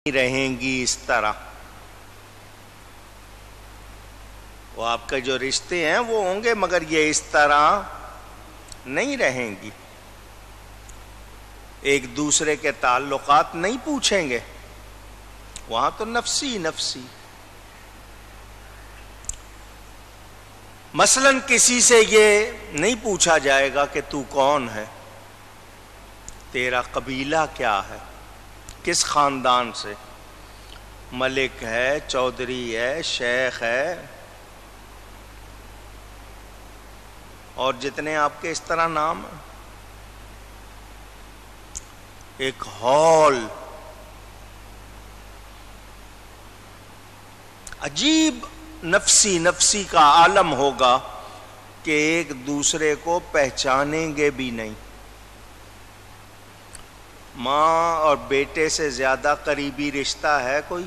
رہیں گی اس طرح. وہ آپ کے جو رشتے ہیں وہ ہوں گے مگر یہ اس طرح نہیں رہیں گی. ایک دوسرے کے تعلقات نہیں پوچھیں گے, وہاں تو نفسی نفسی. مثلا کسی سے یہ نہیں پوچھا جائے گا کہ تو کون ہے, تیرا قبیلہ کیا ہے, کس خاندان سے, ملک ہے, چودھری ہے, شیخ ہے, اور جتنے آپ کے اس طرح نام ہیں. ایک ہال عجیب نفسی نفسی کا عالم ہوگا کہ ایک دوسرے کو پہچانیں گے بھی نہیں. ماں اور بیٹے سے زیادہ قریبی رشتہ ہے کوئی؟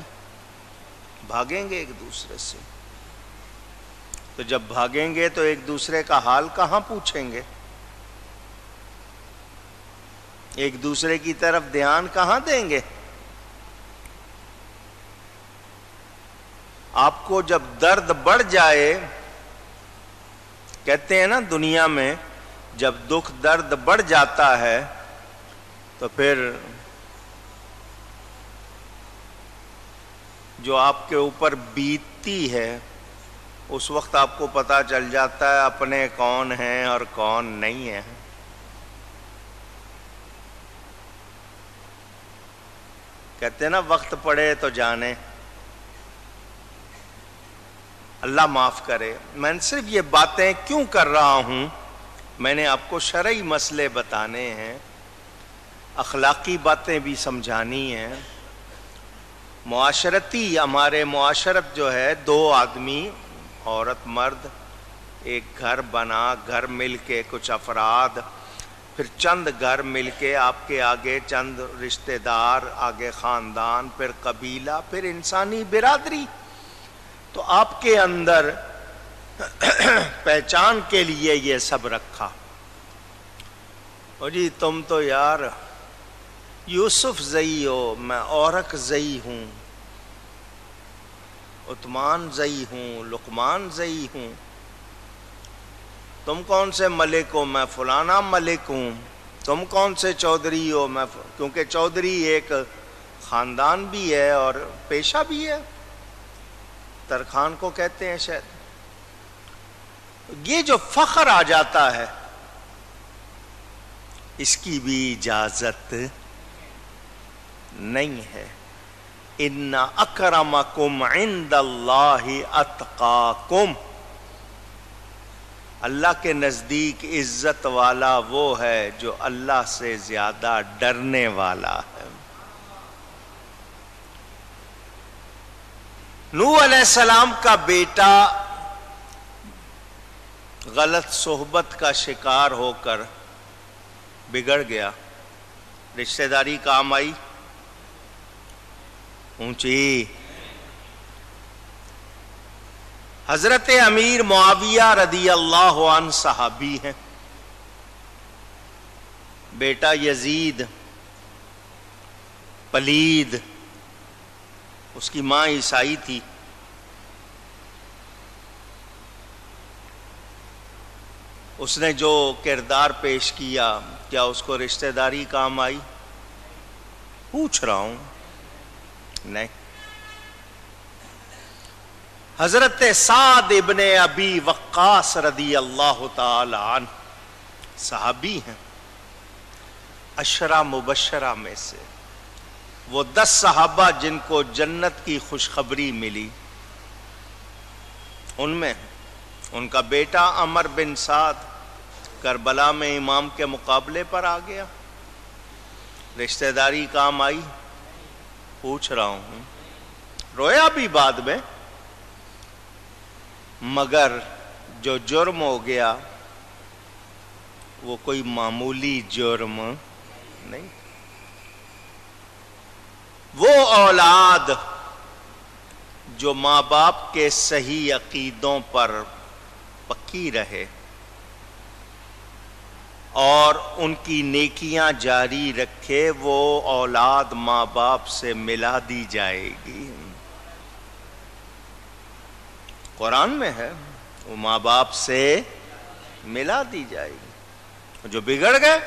بھاگیں گے ایک دوسرے سے. تو جب بھاگیں گے تو ایک دوسرے کا حال کہاں پوچھیں گے, ایک دوسرے کی طرف دھیان کہاں دیں گے؟ آپ کو جب درد بڑھ جائے, کہتے ہیں نا دنیا میں جب دکھ درد بڑھ جاتا ہے تو پھر جو آپ کے اوپر بیتتی ہے اس وقت آپ کو پتا چل جاتا ہے اپنے کون ہیں اور کون نہیں ہیں. کہتے ہیں نا وقت پڑے تو جانے. اللہ معاف کرے. میں صرف یہ باتیں کیوں کر رہا ہوں, میں نے آپ کو شرعی مسئلے بتانے ہیں, اخلاقی باتیں بھی سمجھانی ہیں. معاشرتی ہمارے معاشرت جو ہے, دو آدمی عورت مرد ایک گھر بنا, گھر مل کے کچھ افراد, پھر چند گھر مل کے آپ کے آگے چند رشتہ دار, آگے خاندان, پھر قبیلہ, پھر انسانی برادری. تو آپ کے اندر پہچان کے لیے یہ سب رکھا. اور جی تم تو یار یوسف زئی ہو, میں اورک زئی ہوں, عثمان زئی ہوں, لقمان زئی ہوں. تم کون سے ملک ہو, میں فلانا ملک ہوں. تم کون سے چودھری ہو, میں کیونکہ چودھری ایک خاندان بھی ہے اور پیشہ بھی ہے, ترخان کو کہتے ہیں شاید. یہ جو فخر آ جاتا ہے اس کی بھی اجازت نہیں ہے. ان اکرمکم عند اللہ اتقاکم, اللہ کے نزدیک عزت والا وہ ہے جو اللہ سے زیادہ ڈرنے والا ہے. نوح علیہ السلام کا بیٹا غلط صحبت کا شکار ہو کر بگڑ گیا. رشتہ داری کام آئی اونچی. حضرت امیر معاویہ رضی اللہ عنہ صحابی ہیں. بیٹا یزید پلید, اس کی ماں عیسائی تھی. اس نے جو کردار پیش کیا, کیا اس کو رشتہ داری کام آئی؟ پوچھ رہا ہوں. نہیں. حضرت سعد ابن ابی وقاص رضی اللہ تعالی عنہ صحابی ہیں, عشرہ مبشرہ میں سے. وہ 10 صحابہ جن کو جنت کی خوشخبری ملی, ان میں ان کا بیٹا عمر بن سعد کربلا میں امام کے مقابلے پر آ گیا. رشتہ داری کام آئی؟ پوچھ رہا ہوں. رویا بھی بعد میں, مگر جو جرم ہو گیا وہ کوئی معمولی جرم نہیں. وہ اولاد جو ماں باپ کے صحیح عقیدوں پر پکی رہے, اور ان کی نیکیاں جاری رکھے، وہ اولاد ماں باپ سے ملا دی جائے گی۔ قرآن میں ہے، وہ ماں باپ سے ملا دی جائے گی۔ جو بگڑ گئے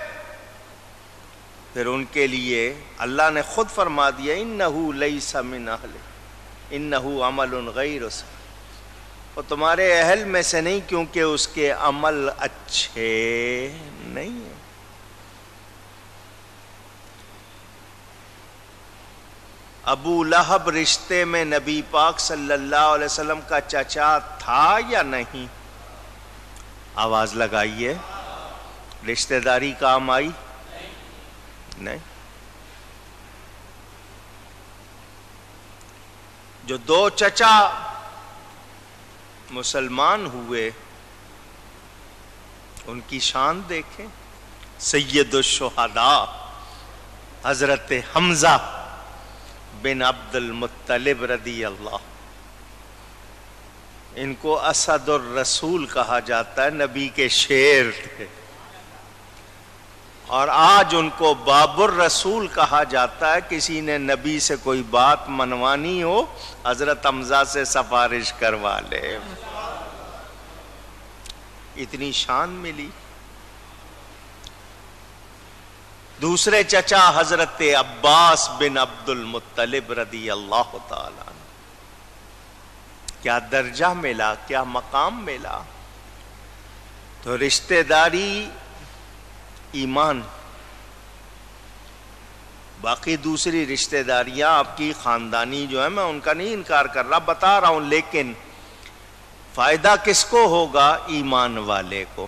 پھر ان کے لیے اللہ نے خود فرما دیا انہو لیس من اہل انہو عمل غیر صالح، وہ تمہارے اہل میں سے نہیں کیونکہ اس کے عمل اچھے نہیں ہیں۔ ابو لہب رشتے میں نبی پاک صلی اللہ علیہ وسلم کا چچا تھا یا نہیں؟ آواز لگائیے، رشتہ داری کام آئی؟ نہیں۔ جو دو چچا مسلمان ہوئے ان کی شان دیکھیں، سید الشہداء حضرت حمزہ بن عبد المطلب رضی اللہ، ان کو اسد الرسول کہا جاتا ہے، نبی کے شیر تھے، اور آج ان کو باب الرسول کہا جاتا ہے۔ کسی نے نبی سے کوئی بات منوانی ہو حضرت حمزہ سے سفارش کروا لے، اتنی شان ملی۔ دوسرے چچا حضرت عباس بن عبد المطلب رضی اللہ تعالی عنہ، کیا درجہ ملا، کیا مقام ملا۔ تو رشتہ داری ایمان، باقی دوسری رشتہ داریاں آپ کی خاندانی جو ہے، میں ان کا نہیں انکار کر رہا، بتا رہا ہوں، لیکن فائدہ کس کو ہوگا؟ ایمان والے کو۔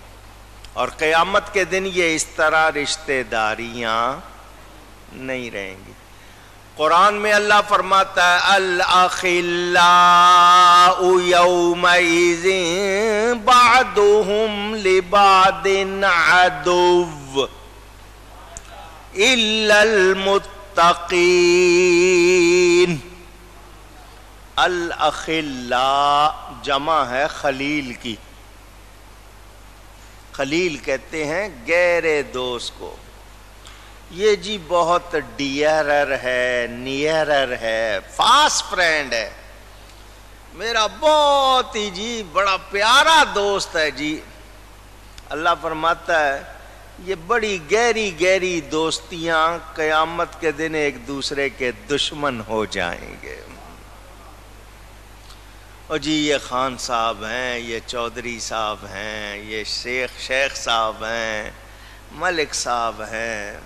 اور قیامت کے دن یہ اس طرح رشتہ داریاں نہیں رہیں گی۔ قرآن میں اللہ فرماتا ہے الاخلاء یومئذ بعضهم لبعض عدو الا المتقین۔ الاخلاء جمع ہے خلیل کی، خلیل کہتے ہیں گہرے دوست کو، یہ جی بہت ڈیئرر ہے، نیئرر ہے، فاسٹ فرینڈ ہے، میرا بہت ہی جی بڑا پیارا دوست ہے جی۔ اللہ فرماتا ہے یہ بڑی گہری گہری دوستیاں قیامت کے دن ایک دوسرے کے دشمن ہو جائیں گے۔ اور جی یہ خان صاحب ہیں، یہ چودھری صاحب ہیں، یہ شیخ صاحب ہیں، ملک صاحب ہیں،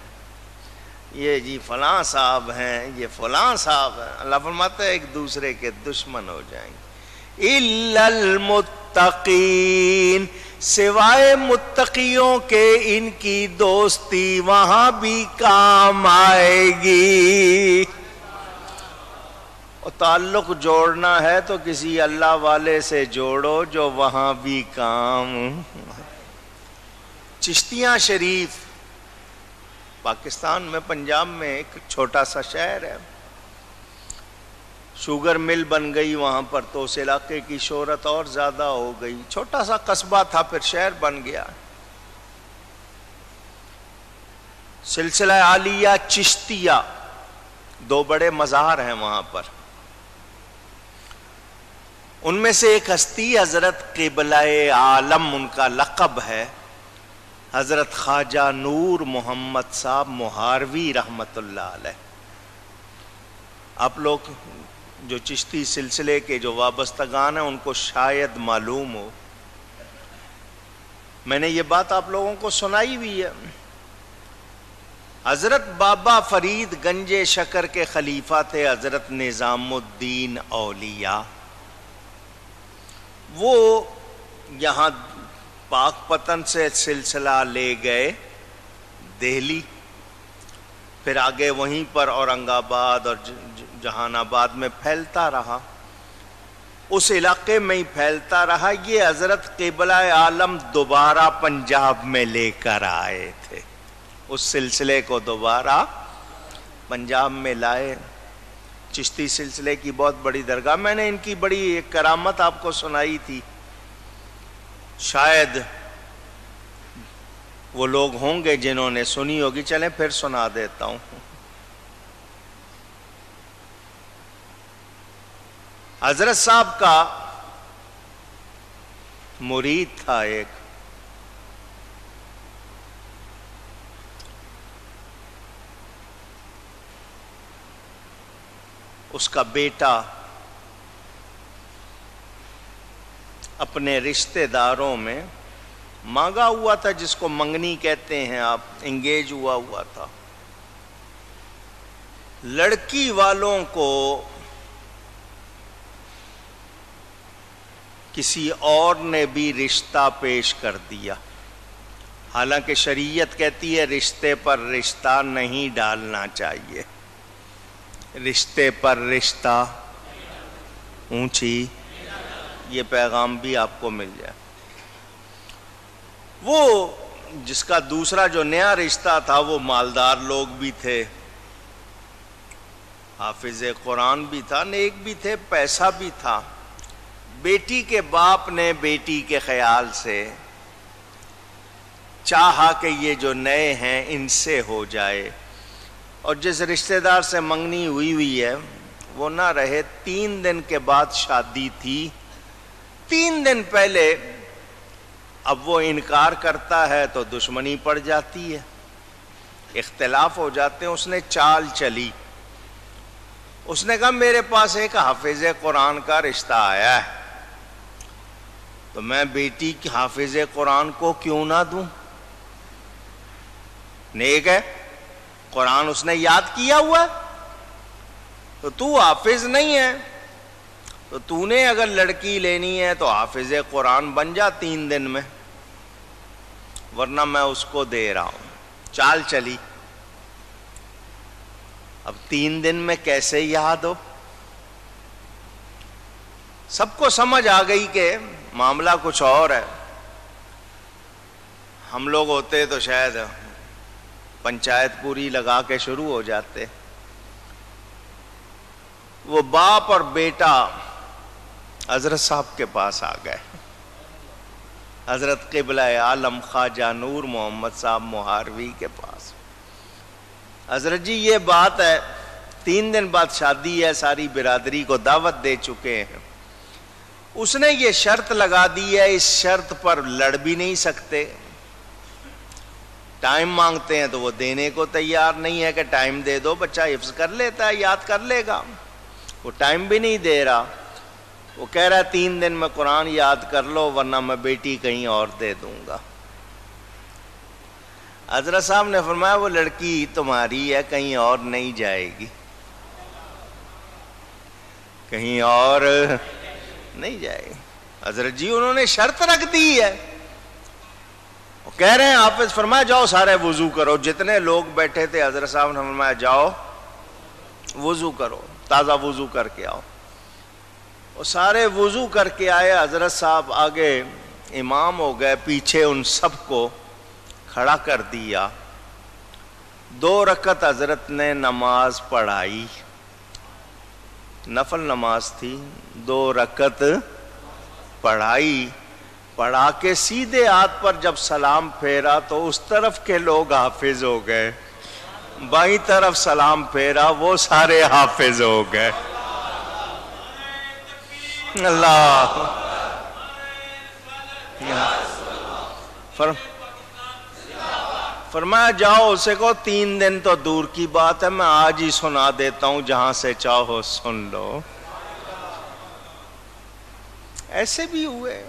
یہ جی فلاں صاحب ہیں، یہ فلاں صاحب ہیں۔ اللہ فرماتا ہے ایک دوسرے کے دشمن ہو جائیں گے۔ الا المتقین، سوائے متقیوں کے ان کی دوستی وہاں بھی کام آئے گی۔ اور تعلق جوڑنا ہے تو کسی اللہ والے سے جوڑو جو وہاں بھی کام۔ چشتیاں شریف پاکستان میں، پنجاب میں ایک چھوٹا سا شہر ہے، شوگر مل بن گئی وہاں پر تو اس علاقے کی شہرت اور زیادہ ہو گئی۔ چھوٹا سا قصبہ تھا پھر شہر بن گیا۔ سلسلہ عالیہ چشتیہ، دو بڑے مزار ہیں وہاں پر، ان میں سے ایک ہستی حضرت قبلہ عالم، ان کا لقب ہے، حضرت خواجہ نور محمد صاحب مہاروی رحمت اللہ علیہ۔ آپ لوگ جو چشتی سلسلے کے جو وابستگان ہیں ان کو شاید معلوم ہو، میں نے یہ بات آپ لوگوں کو سنائی بھی ہے۔ حضرت بابا فرید گنج شکر کے خلیفہ تھے حضرت نظام الدین اولیاء، وہ یہاں پاک پتن سے سلسلہ لے گئے دہلی، پھر آگے وہیں پر اورنگ آباد اور جہان آباد میں پھیلتا رہا، اس علاقے میں ہی پھیلتا رہا۔ یہ حضرت قبلہ عالم دوبارہ پنجاب میں لے کر آئے تھے، اس سلسلے کو دوبارہ پنجاب میں لائے۔ چشتی سلسلے کی بہت بڑی درگاہ، میں نے ان کی بڑی ایک کرامت آپ کو سنائی تھی، شاید وہ لوگ ہوں گے جنہوں نے سنی ہوگی، چلیں پھر سنا دیتا ہوں۔ حضرت صاحب کا مرید تھا ایک، اس کا بیٹا اپنے رشتہ داروں میں مانگا ہوا تھا، جس کو منگنی کہتے ہیں آپ، انگیج ہوا تھا۔ لڑکی والوں کو کسی اور نے بھی رشتہ پیش کر دیا، حالانکہ شریعت کہتی ہے رشتے پر رشتہ نہیں ڈالنا چاہیے، رشتے پر رشتہ اونچی، یہ پیغام بھی آپ کو مل جائے۔ وہ جس کا دوسرا جو نیا رشتہ تھا وہ مالدار لوگ بھی تھے، حافظ قرآن بھی تھا، نیک بھی تھے، پیسہ بھی تھا۔ بیٹی کے باپ نے بیٹی کے خیال سے چاہا کہ یہ جو نئے ہیں ان سے ہو جائے، اور جس رشتہ دار سے منگنی ہوئی ہے وہ نہ رہے۔ 3 دن کے بعد شادی تھی، 3 دن پہلے اب وہ انکار کرتا ہے تو دشمنی پڑ جاتی ہے، اختلاف ہو جاتے ہیں۔ اس نے چال چلی، اس نے کہا میرے پاس ایک حافظ قرآن کا رشتہ آیا ہے، تو میں بیٹی کی حافظ قرآن کو کیوں نہ دوں؟ نیک ہے، قرآن اس نے یاد کیا ہوا ہے، تو حافظ نہیں ہے، تو تو نے اگر لڑکی لینی ہے تو حافظ قرآن بن جا 3 دن میں، ورنہ میں اس کو دے رہا ہوں۔ چال چلی۔ اب 3 دن میں کیسے یاد ہو؟ سب کو سمجھ آ گئی کہ معاملہ کچھ اور ہے۔ ہم لوگ ہوتے تو شاید پنچایت پوری لگا کے شروع ہو جاتے۔ وہ باپ اور بیٹا حضرت صاحب کے پاس آ گئے، حضرت قبلہ عالم خواجہ نور محمد صاحب مہاروی کے پاس۔ حضرت جی یہ بات ہے، 3 دن بعد شادی ہے، ساری برادری کو دعوت دے چکے ہیں، اس نے یہ شرط لگا دی ہے، اس شرط پر لڑ بھی نہیں سکتے۔ ٹائم مانگتے ہیں تو وہ دینے کو تیار نہیں ہے کہ ٹائم دے دو، بچہ حفظ کر لیتا ہے، یاد کر لے گا، وہ ٹائم بھی نہیں دے رہا۔ وہ کہہ رہا ہے 3 دن میں قرآن یاد کر لو ورنہ میں بیٹی کہیں اور دے دوں گا۔ حضرت صاحب نے فرمایا وہ لڑکی تمہاری ہے، کہیں اور نہیں جائے گی، کہیں اور نہیں جائے گی۔ حضرت جی انہوں نے شرط رکھ دی ہے، وہ کہہ رہے ہیں حافظ فرمایا جاؤ سارے وضو کرو۔ جتنے لوگ بیٹھے تھے حضرت صاحب نے فرمایا جاؤ وضو کرو، تازہ وضو کر کے آؤ۔ وہ سارے وضو کر کے آئے، حضرت صاحب آگے امام ہو گئے، پیچھے ان سب کو کھڑا کر دیا۔ 2 رکعت حضرت نے نماز پڑھائی، نفل نماز تھی، 2 رکعت پڑھائی، پڑھا کے سیدھے ہاتھ پر جب سلام پھیرا تو اس طرف کے لوگ حافظ ہو گئے، بائیں طرف سلام پھیرا وہ سارے حافظ ہو گئے۔ اللہ فرمایا جاؤ اسے کو 3 دن تو دور کی بات ہے، میں آج ہی سنا دیتا ہوں، جہاں سے چاہو سن لو۔ ایسے بھی ہوئے،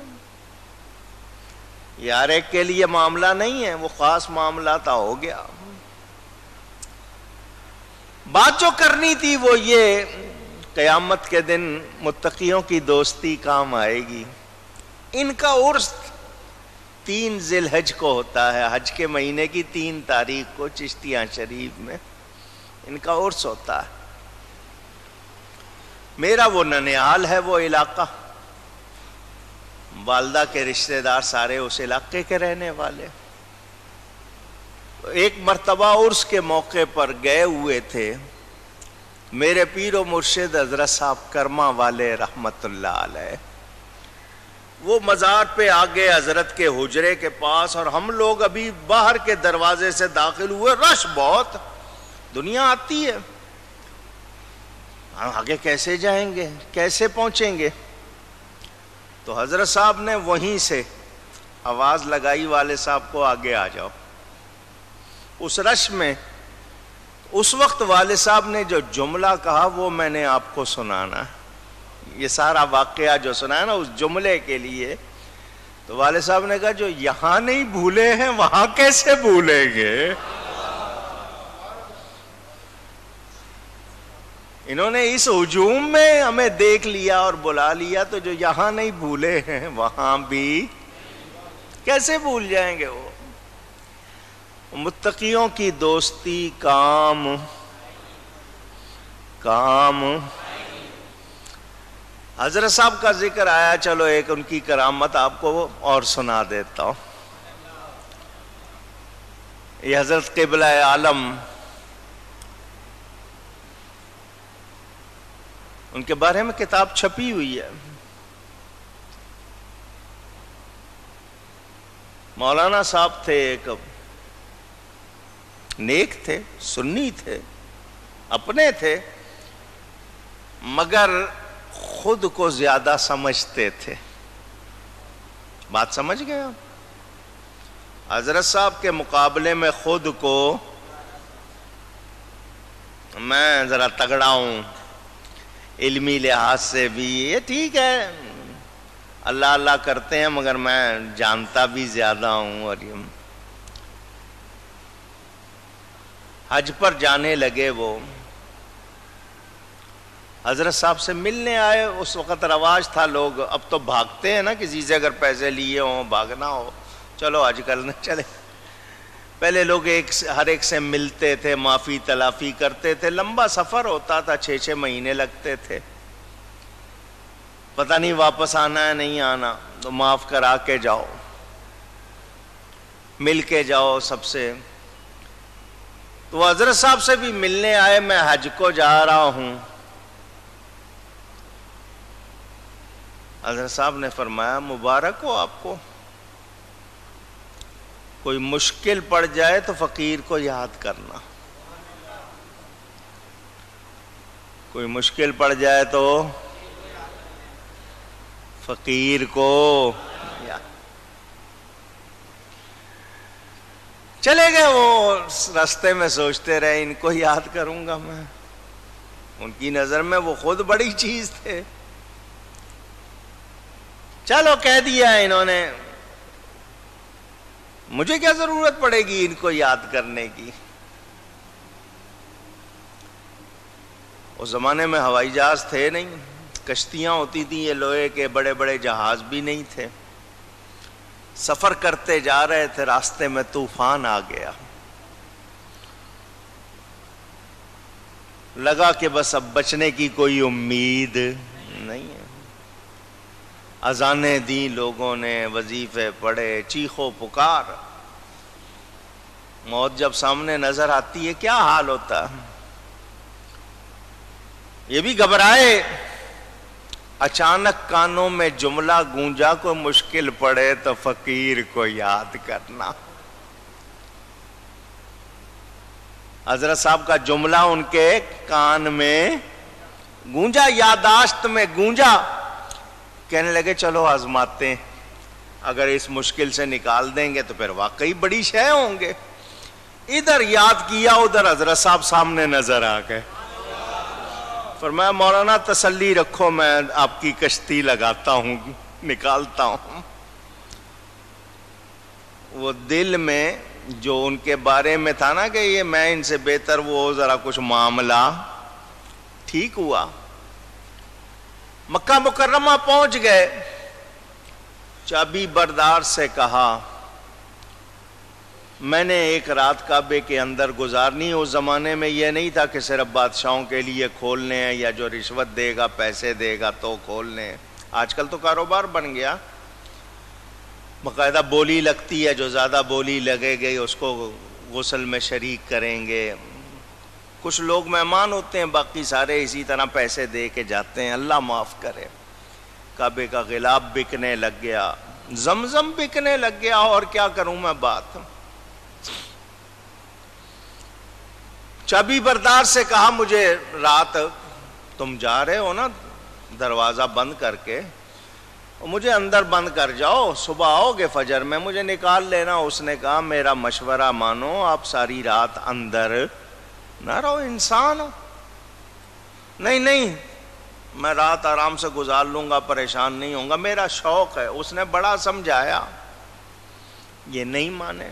یار ایک کے لیے معاملہ نہیں ہے، وہ خاص معاملہ تھا، ہو گیا۔ بات جو کرنی تھی وہ یہ، قیامت کے دن متقیوں کی دوستی کام آئے گی۔ ان کا عرس 3 ذی الحج کو ہوتا ہے، حج کے مہینے کی 3 تاریخ کو چشتیاں شریف میں ان کا عرس ہوتا ہے۔ میرا وہ ننیال ہے، وہ علاقہ، والدہ کے رشتہ دار سارے اس علاقے کے رہنے والے۔ ایک مرتبہ عرس کے موقع پر گئے ہوئے تھے میرے پیر و مرشد حضرت صاحب کرما والے رحمت اللہ علیہ۔ وہ مزار پہ آگے حضرت کے حجرے کے پاس، اور ہم لوگ ابھی باہر کے دروازے سے داخل ہوئے، رش بہت، دنیا آتی ہے، آگے کیسے جائیں گے، کیسے پہنچیں گے؟ تو حضرت صاحب نے وہیں سے آواز لگائی والد صاحب کو، آگے آ جاؤ۔ اس رش میں اس وقت والد صاحب نے جو جملہ کہا وہ میں نے آپ کو سنانا، یہ سارا واقعہ جو سنا ہے نا اس جملے کے لیے، تو والد صاحب نے کہا جو یہاں نہیں بھولے ہیں وہاں کیسے بھولیں گے؟ انہوں نے اس ہجوم میں ہمیں دیکھ لیا اور بلا لیا، تو جو یہاں نہیں بھولے ہیں وہاں بھی کیسے بھول جائیں گے؟ وہ متقیوں کی دوستی کام حضرت صاحب کا ذکر آیا، چلو ایک ان کی کرامت آپ کو اور سنا دیتا ہوں۔ یہ حضرت قبلہ عالم، ان کے بارے میں کتاب چھپی ہوئی ہے۔ مولانا صاحب تھے، ایک نیک تھے، سنی تھے، اپنے تھے، مگر خود کو زیادہ سمجھتے تھے۔ بات سمجھ گئے آپ؟ حضرت صاحب کے مقابلے میں خود کو میں ذرا تگڑا ہوں، علمی لحاظ سے بھی یہ ٹھیک ہے، اللہ اللہ کرتے ہیں، مگر میں جانتا بھی زیادہ ہوں۔ اور حج پر جانے لگے، وہ حضرت صاحب سے ملنے آئے۔ اس وقت رواج تھا، لوگ اب تو بھاگتے ہیں نا، کسی سے اگر پیسے لیے ہوں، بھاگنا ہو، چلو حج کرنے چلے۔ پہلے لوگ ہر ایک سے ملتے تھے، معافی تلافی کرتے تھے، لمبا سفر ہوتا تھا، 6 مہینے لگتے تھے، پتہ نہیں واپس آنا ہے نہیں آنا، تو معاف کرا کے جاؤ، مل کے جاؤ سب سے۔ تو حضرت صاحب سے بھی ملنے آئے، میں حج کو جا رہا ہوں۔ حضرت صاحب نے فرمایا مبارک ہو آپ کو، کوئی مشکل پڑ جائے تو فقیر کو یاد کرنا، کوئی مشکل پڑ جائے تو فقیر کو یاد۔ چلے گئے وہ، راستے میں سوچتے رہے ان کو یاد کروں گا میں، ان کی نظر میں وہ خود بڑی چیز تھے۔ چلو کہہ دیا انہوں نے، مجھے کیا ضرورت پڑے گی ان کو یاد کرنے کی۔ اس زمانے میں ہوائی جہاز تھے نہیں، کشتیاں ہوتی تھیں، یہ لوہے کے بڑے بڑے جہاز بھی نہیں تھے۔ سفر کرتے جا رہے تھے، راستے میں طوفان آ گیا، لگا کہ بس اب بچنے کی کوئی امید نہیں ہے۔ اذانیں دی لوگوں نے، وظیفے پڑھے، چیخو پکار۔ موت جب سامنے نظر آتی ہے کیا حال ہوتا ہے؟ یہ بھی گھبرائے۔ اچانک کانوں میں جملہ گونجا، کو مشکل پڑے تو فقیر کو یاد کرنا۔ حضرت صاحب کا جملہ ان کے کان میں گونجا، یادداشت میں گونجا۔ کہنے لگے چلو آزماتے ہیں، اگر اس مشکل سے نکال دیں گے تو پھر واقعی بڑی شے ہوں گے۔ ادھر یاد کیا، ادھر حضرت صاحب سامنے نظر آ گئے۔ فرمایا مولانا تسلی رکھو، میں آپ کی کشتی لگاتا ہوں، نکالتا ہوں۔ وہ دل میں جو ان کے بارے میں تھا نا کہ یہ میں ان سے بہتر، وہ ذرا کچھ معاملہ ٹھیک ہوا۔ مکہ مکرمہ پہنچ گئے، چابی بردار سے کہا میں نے ایک رات کعبے کے اندر گزارنی۔ اس زمانے میں یہ نہیں تھا کہ صرف بادشاہوں کے لیے کھولنے ہیں یا جو رشوت دے گا پیسے دے گا تو کھولنے ہیں۔ آج کل تو کاروبار بن گیا، باقاعدہ بولی لگتی ہے، جو زیادہ بولی لگے گئی اس کو غسل میں شریک کریں گے۔ کچھ لوگ مہمان ہوتے ہیں، باقی سارے اسی طرح پیسے دے کے جاتے ہیں، اللہ معاف کرے۔ کعبے کا غلاف بکنے لگ گیا، زمزم بکنے لگ گیا، اور کیا کروں میں بات۔ چابی بردار سے کہا مجھے رات تم جا رہے ہو نا دروازہ بند کر کے، مجھے اندر بند کر جاؤ، صبح آؤ گے فجر میں مجھے نکال لینا۔ اس نے کہا میرا مشورہ مانو، آپ ساری رات اندر نہ رہو، انسان ہو۔ نہیں نہیں، میں رات آرام سے گزار لوں گا، پریشان نہیں ہوں گا، میرا شوق ہے۔ اس نے بڑا سمجھایا، یہ نہیں مانے۔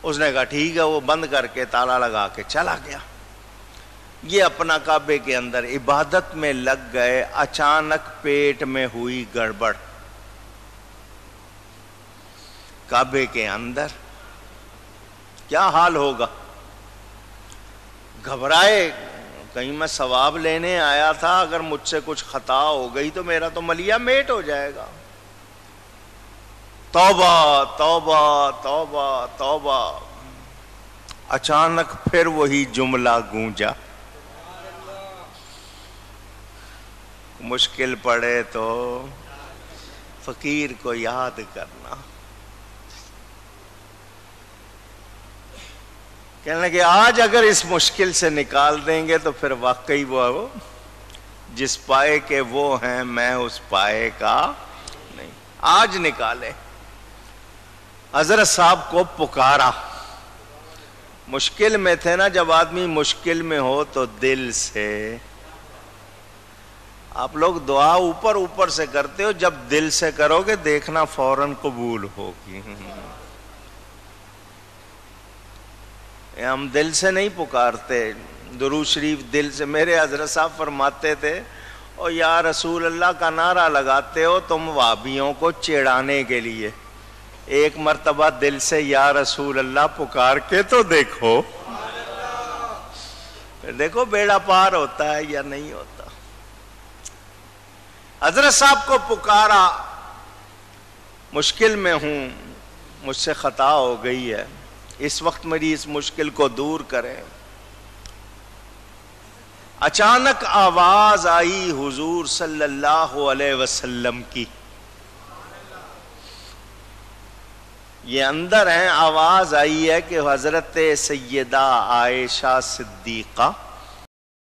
اس نے کہا ٹھیک ہے، وہ بند کر کے تالا لگا کے چلا گیا۔ یہ اپنا کعبے کے اندر عبادت میں لگ گئے، اچانک پیٹ میں ہوئی گڑبڑ۔ کعبے کے اندر کیا حال ہوگا؟ گھبرائے، کہیں میں ثواب لینے آیا تھا، اگر مجھ سے کچھ خطا ہو گئی تو میرا تو ملیا میٹ ہو جائے گا۔ توبہ توبہ توبہ توبہ۔ اچانک پھر وہی جملہ گونجا، مشکل پڑے تو فقیر کو یاد کرنا۔ کہنے لگے آج اگر اس مشکل سے نکال دیں گے تو پھر واقعی وہ جس پائے کے وہ ہیں میں اس پائے کا نہیں۔ آج نکالے۔ حضرت صاحب کو پکارا، مشکل میں تھے نا، جب آدمی مشکل میں ہو تو دل سے، آپ لوگ دعا اوپر اوپر سے کرتے ہو، جب دل سے کرو گے دیکھنا فوراً قبول ہوگی۔ ہم دل سے نہیں پکارتے، درود شریف دل سے۔ میرے حضرت صاحب فرماتے تھے او یا رسول اللہ کا نعرہ لگاتے ہو تم وہابیوں کو چڑھانے کے لیے، ایک مرتبہ دل سے یا رسول اللہ پکار کے تو دیکھو، پھر دیکھو بیڑا پار ہوتا ہے یا نہیں ہوتا۔ حضرت صاحب کو پکارا، مشکل میں ہوں، مجھ سے خطا ہو گئی ہے، اس وقت میری اس مشکل کو دور کریں۔ اچانک آواز آئی حضور صلی اللہ علیہ وسلم کی، یہ اندر ہیں، آواز آئی ہے کہ حضرت سیدہ عائشہ صدیقہ